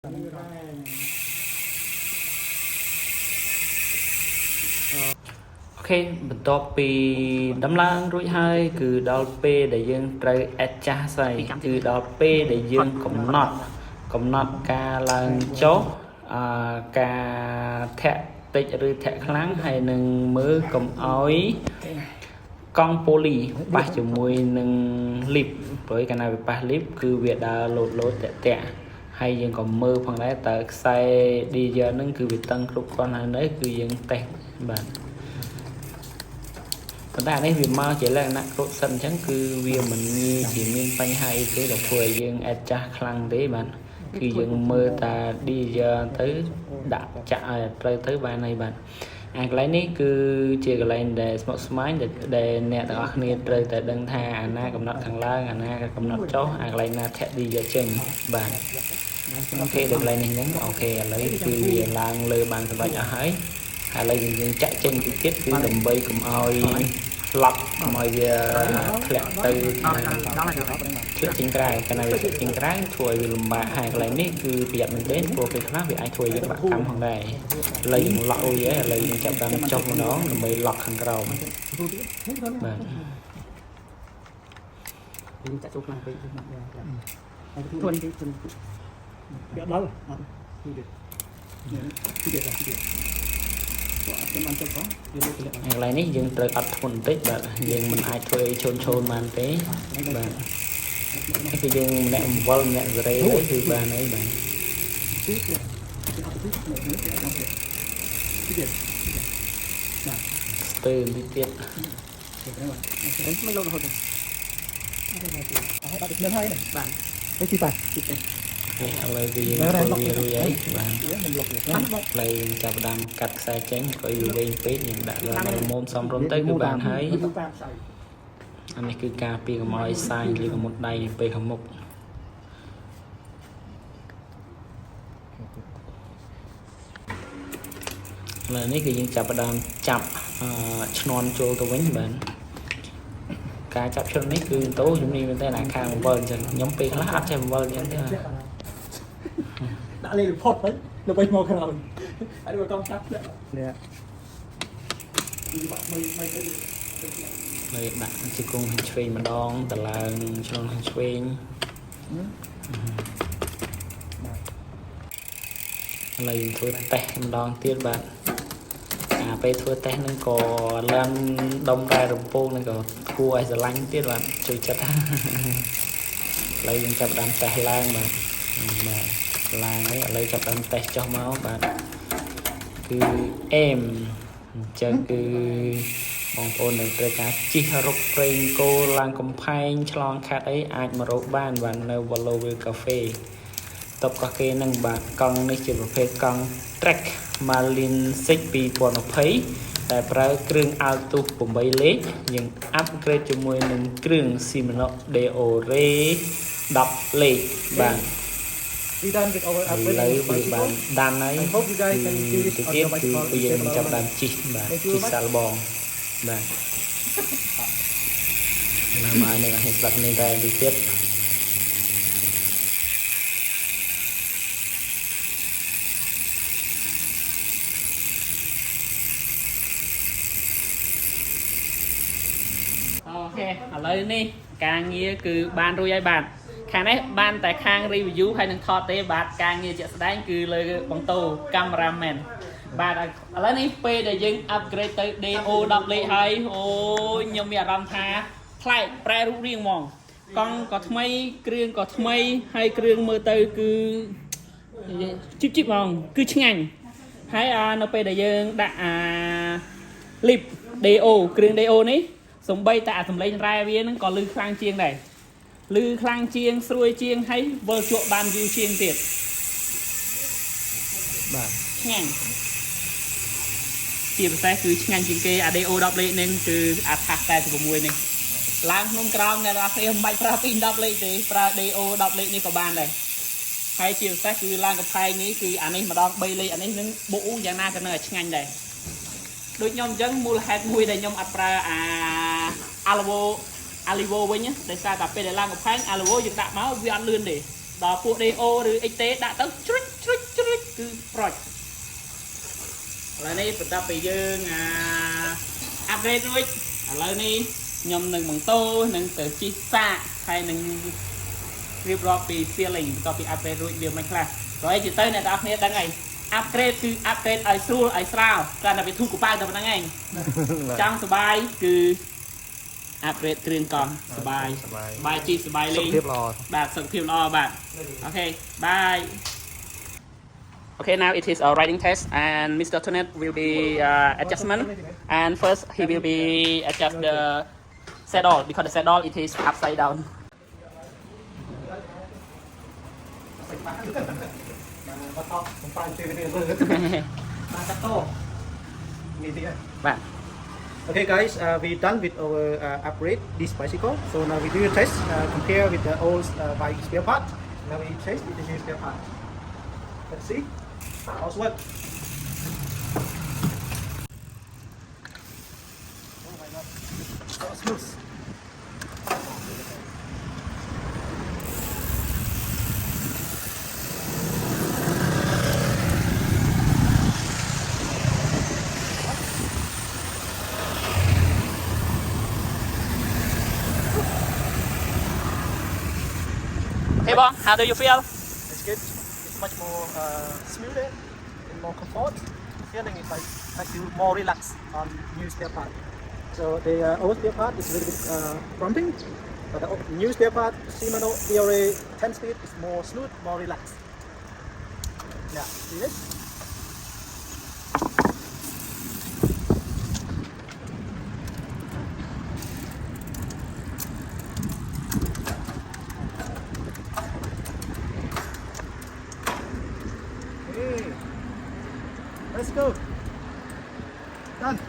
Ok,បន្ទាប់ពីដំឡើងរួចហើយគឺដល់ពេលដែលយើងត្រូវអេតចាស់ស្អីគឺដល់ពេលដែលយើងកំណត់ការឡើងចុះការធាក់តិចឬធាក់ខ្លាំងហើយនឹងមើលកុំឲ្យកង់ប៉ូលីប៉ះជាមួយនឹងលីបព្រោះកាលណាវាប៉ះលីបគឺវាដើរលោតតាក់ហើយយើងក៏មើលផងដែរតើខ្សែ DJ ហ្នឹងគឺវាតឹងគ្រប់គ្រាន់ហើយនៅគឺយើងតេស្តបាទប៉ុន្តែអានេះវាមកជាលក្ខណៈគ្រោះសិនអញ្ចឹងគឺវាមិនងាយជាមានបញ្ហាអីទេដែលធ្វើឲ្យយើងអេតចាស់ខ្លាំងទេបាទគឺយើងមើលតា DJ ទៅដាក់ចាក់ឲ្យត្រូវទៅបានហើយបាទអាកន្លែងនេះគឺជាកន្លែងដែលស្មុគស្មាញដែលអ្នកទាំងអស់គ្នាត្រូវតែដឹងថាអាណាកំណត់ខាងឡើងអាណាកំណត់ចុះអាកន្លែងណាធាក់ DJ ចេញបាទអូខេដល់កន្លែងនេះហ្នឹងអូខេឥឡូវគឺវាឡើងលើបានសម្រេចអស់ហើយឥឡូវយើងចាក់ចេញទៅទៀតគឺដើម្បីកុំឲ្យឡប់កុំឲ្យវាធ្លាក់ទៅធ្លាក់ចេញក្រៅកាលណាវាធ្លាក់ចេញក្រៅធ្វើឲ្យវាលំបាកហើយកន្លែងនេះគឺប្រយ័ត្នមែនទេព្រោះពេលខ្លះវាអាចធ្វើឲ្យយើងបាក់កម្មផងដែរឥឡូវយើងឡក់អុយហើយឥឡូវយើងចាប់តាមចុះម្ដងដើម្បីឡក់ខាងក្រោមបាទយើងចាក់ចូលខ្លាំងពេកហើយខ្លួននេះវាដល់អត់ទៀតកន្លែងនេះយើងត្រូវអត់ធ្ងន់បន្តិចបាទយើងមិនអាចធ្វើឲ្យឈូនបានទេបាទគឺយើងម្នាក់អំវល់ម្នាក់សេរីទៅគឺបានហើយបាទស្ទើរបន្តិចទៀតមិនលោករហូតទេអត់ដល់ហើយបាទនេះទីបាទទីទេឥឡូវគឺយើងធ្វើវារួចហើយបាទផ្លូវចាប់ផ្ដើមកាត់ខ្សែចេញក៏វាវែងពេកយើងដាក់ឡើងមុំសំរុំទៅគឺបានហើយអានេះគឺការពីកុំឲ្យសាយឬកមុតដៃពេលខាងមុខឥឡូវនេះគឺយើងចាប់ផ្ដើមចាប់ឈ្នន់ចូលទៅវិញបាទការចាប់ឈ្នន់នេះគឺតោជំនាញមែនតើអាខាងបង្វិលអញ្ចឹងខ្ញុំពេលខ្លះអត់ចេះបង្វិលអញ្ចឹងទេដាក់លេខផុតទៅនៅពេលមកក្រោយហើយវាកង់ចាប់នេះលើដាក់ជង្គង់ខាងឆ្វេងម្ដងតឡើងឆ្លងខាងឆ្វេងឥឡូវធ្វើតេស្តម្ដងទៀតបាទពេលធ្វើតេស្តហ្នឹងក៏ឡើងដុំតែរំពោងហ្នឹងក៏គួរឲ្យស្រឡាញ់ទៀតបាទជួយចិត្តឥឡូវយើងចាប់ដើមតេស្តឡើងបាទឡើងហើយឥឡូវចាប់ដើមតេស្តចុះមកបាទគឺអេមអញ្ចឹងគឺបងប្អូនដែលត្រូវការជិះរុកប្រេងគោឡើងកំផែងឆ្លងខេត្តអីអាចមករកបានបាទនៅ Wallowville Cafe តបកោះគេនឹងបាទកង់នេះជាប្រភេទកង់ Trek Marlin 6 2020ដែលប្រើគ្រឿង Altus 8 លេខយើង upgrade ជាមួយនឹងគ្រឿង Shimano Deore 10 លេខបាទ we done with our upgrade ឥឡូវវាបានដានហើយទៅទៀតគឺយើងនឹងចាប់ដើមជីកបាទជីកសាល់បងបាទណាស់មកនៅឲ្យស្ដាប់នេះដែរទៅទៀតអូខេឥឡូវនេះការងារគឺបានរួចហើយបាទខាងនេះបានតែខាង review ហើយនឹងថតទេបាទការងារជាក់ស្ដែងគឺលើបង្តូ cameraman បាទឥឡូវនេះពេលដែលយើង upgrade ទៅ DO 10លេខហើយអូយខ្ញុំមានអារម្មណ៍ថាប្លែកប្រែរូបរាងហ្មងកង់ក៏ថ្មីគ្រឿងក៏ថ្មីហើយគ្រឿងមើលទៅគឺជីបហ្មងគឺឆ្ងាញ់ហើយនៅពេលដែលយើងដាក់lip DO គ្រឿង DO នេះសំបីតែសម្លេងរ៉ែវាហ្នឹងក៏លឺខ្លាំងជាងដែរលឺខ្លាំងជាងស្រួយជាងហើយវិលជក់បានយូរជាងទៀតបាទឆ្ងាញ់ជាពិសេសគឺឆ្ងាញ់ជាងគេ ADO 10លេខនេះគឺអាថាស46នេះឡើងក្នុងក្រោមអ្នកនរគ្នាមិនបាច់ប្រើពី10លេខទេប្រើ DO 10លេខនេះក៏បានដែរហើយជាពិសេសគឺឡើងកំផែងនេះគឺអានេះម្ដង3លេខអានេះនឹងបូកយ៉ាងណាក៏នៅតែឆ្ងាញ់ដែរដូចខ្ញុំអញ្ចឹងមូលហេតុមួយដែលខ្ញុំអត់ប្រើAlivo វិញដោយសារតែពេលដែលឡើងកំផែង Alivo យើងដាក់មកវាអត់លឿនទេដល់ពួក DO ឬ XT ដាក់ទៅជ្រុញ បន្ទាប់ពីយើងupgrade រួចឥឡូវនេះខ្ញុំនឹងបង្តូនឹងទៅជិះសាកហើយនឹងរៀបរាប់ពី feeling បន្ទាប់ពី upgrade រួចវាមិនខ្លះព្រោះអីជាទៅអ្នកទាំងអស់គ្នាដឹងហើយ upgrade គឺ upgrade ឲ្យស្រួលឲ្យស្រាលគ្រាន់តែវាធូរកប៉ៅតែប៉ុណ្្នឹងឯងចង់សុបាយគឺ upgrade គ្រឿងកង់សុបាយជិះសុបាយលេងបាទសុខភាពល្អបាទអូខេ bye Okay, now it is a riding test, and Mr. Tonet will be adjustment. And first, he will be adjust the saddle because the saddle it is upside down. Okay guys, we done with our upgrade this bicycle. So now we do a test, compare with the old bike spare part. Now we test with the new spare part. Let's see. How's what? Oh my god, so smooth. Hey, Bon, how do you feel? It's good. It's much more smoother and more comfort. The feeling is like I feel more relaxed on new spare part. So the old spare part is a little bit crumping, but the new spare part, Shimano DRA 10 speed, is more smooth, more relaxed. Yeah, see this? Let's go. Done.